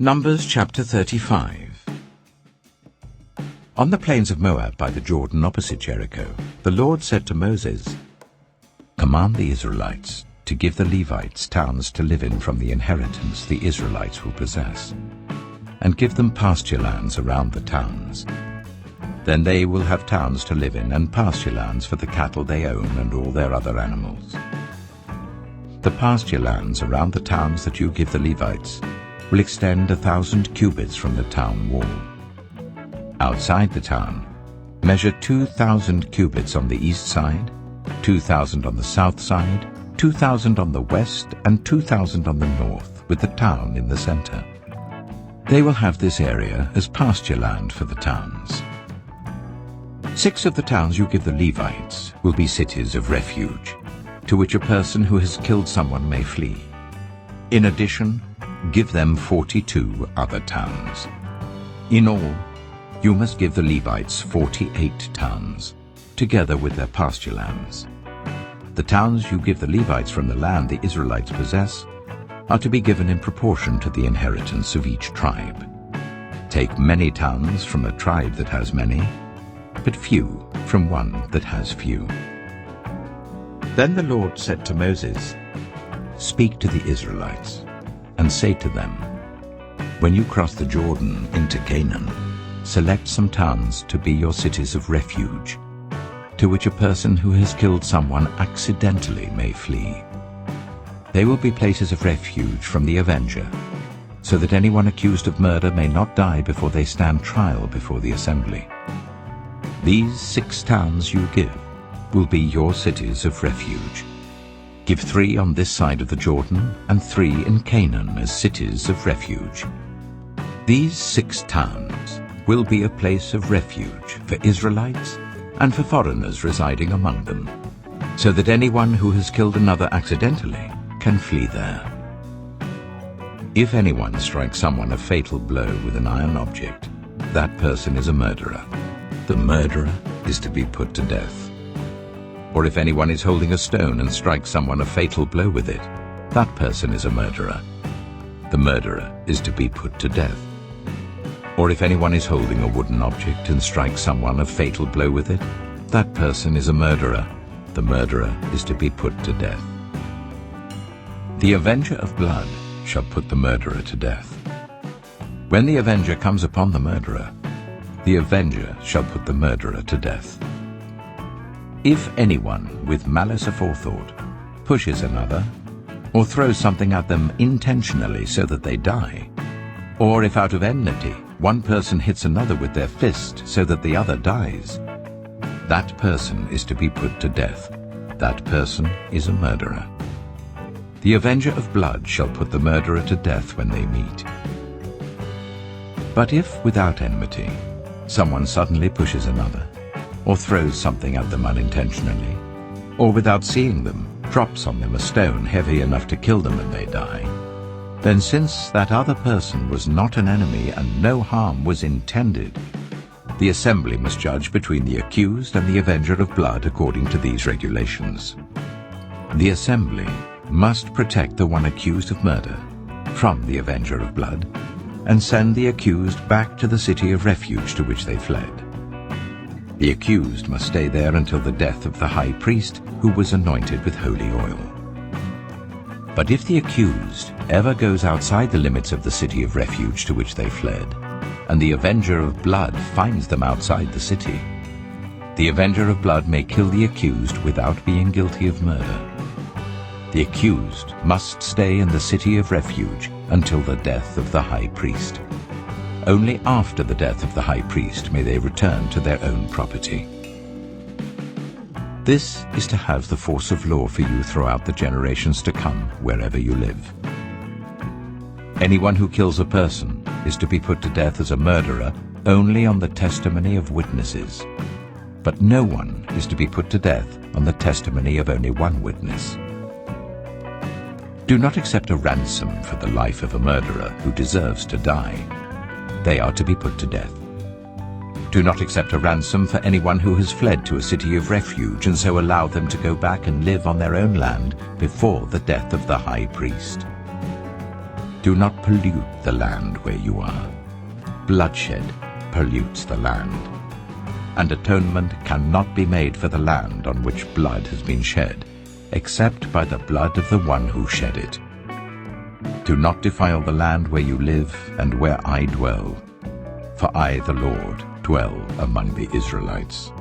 Numbers chapter 35. On the plains of Moab by the Jordan opposite Jericho, the Lord said to Moses, "Command the Israelites to give the Levites towns to live in from the inheritance the Israelites will possess, and give them pasture lands around the towns. Then they will have towns to live in and pasture lands for the cattle they own and all their other animals. The pasture lands around the towns that you give the Levites will extend 1,000 cubits from the town wall. Outside the town, measure 2,000 cubits on the east side, 2,000 on the south side, 2,000 on the west, and 2,000 on the north, with the town in the center. They will have this area as pasture land for the towns. 6 of the towns you give the Levites will be cities of refuge, to which a person who has killed someone may flee. In addition, give them 42 other towns. In all, you must give the Levites 48 towns, together with their pasture lands. The towns you give the Levites from the land the Israelites possess are to be given in proportion to the inheritance of each tribe. Take many towns from a tribe that has many, but few from one that has few." Then the Lord said to Moses, "Speak to the Israelites and say to them, when you cross the Jordan into Canaan, select some towns to be your cities of refuge, to which a person who has killed someone accidentally may flee. They will be places of refuge from the avenger, so that anyone accused of murder may not die before they stand trial before the assembly. These 6 towns you give will be your cities of refuge. Give 3 on this side of the Jordan and 3 in Canaan as cities of refuge. These 6 towns will be a place of refuge for Israelites and for foreigners residing among them, so that anyone who has killed another accidentally can flee there. If anyone strikes someone a fatal blow with an iron object, that person is a murderer. The murderer is to be put to death. Or if anyone is holding a stone and strikes someone a fatal blow with it, that person is a murderer. The murderer is to be put to death. Or if anyone is holding a wooden object and strikes someone a fatal blow with it, that person is a murderer. The murderer is to be put to death. The avenger of blood shall put the murderer to death. When the avenger comes upon the murderer, the avenger shall put the murderer to death. If anyone with malice aforethought pushes another, or throws something at them intentionally so that they die, or if out of enmity one person hits another with their fist so that the other dies, that person is to be put to death. That person is a murderer. The avenger of blood shall put the murderer to death when they meet. But if without enmity someone suddenly pushes another, or throws something at them unintentionally, or without seeing them drops on them a stone heavy enough to kill them and they die, then since that other person was not an enemy and no harm was intended, the assembly must judge between the accused and the avenger of blood according to these regulations. The assembly must protect the one accused of murder from the avenger of blood and send the accused back to the city of refuge to which they fled. The accused must stay there until the death of the high priest who was anointed with holy oil. But if the accused ever goes outside the limits of the city of refuge to which they fled, and the avenger of blood finds them outside the city, the avenger of blood may kill the accused without being guilty of murder. The accused must stay in the city of refuge until the death of the high priest. Only after the death of the high priest may they return to their own property. This is to have the force of law for you throughout the generations to come, wherever you live. Anyone who kills a person is to be put to death as a murderer only on the testimony of witnesses. But no one is to be put to death on the testimony of only one witness. Do not accept a ransom for the life of a murderer who deserves to die. They are to be put to death. Do not accept a ransom for anyone who has fled to a city of refuge and so allow them to go back and live on their own land before the death of the high priest. Do not pollute the land where you are. Bloodshed pollutes the land, and atonement cannot be made for the land on which blood has been shed, except by the blood of the one who shed it. Do not defile the land where you live and where I dwell, for I, the Lord, dwell among the Israelites.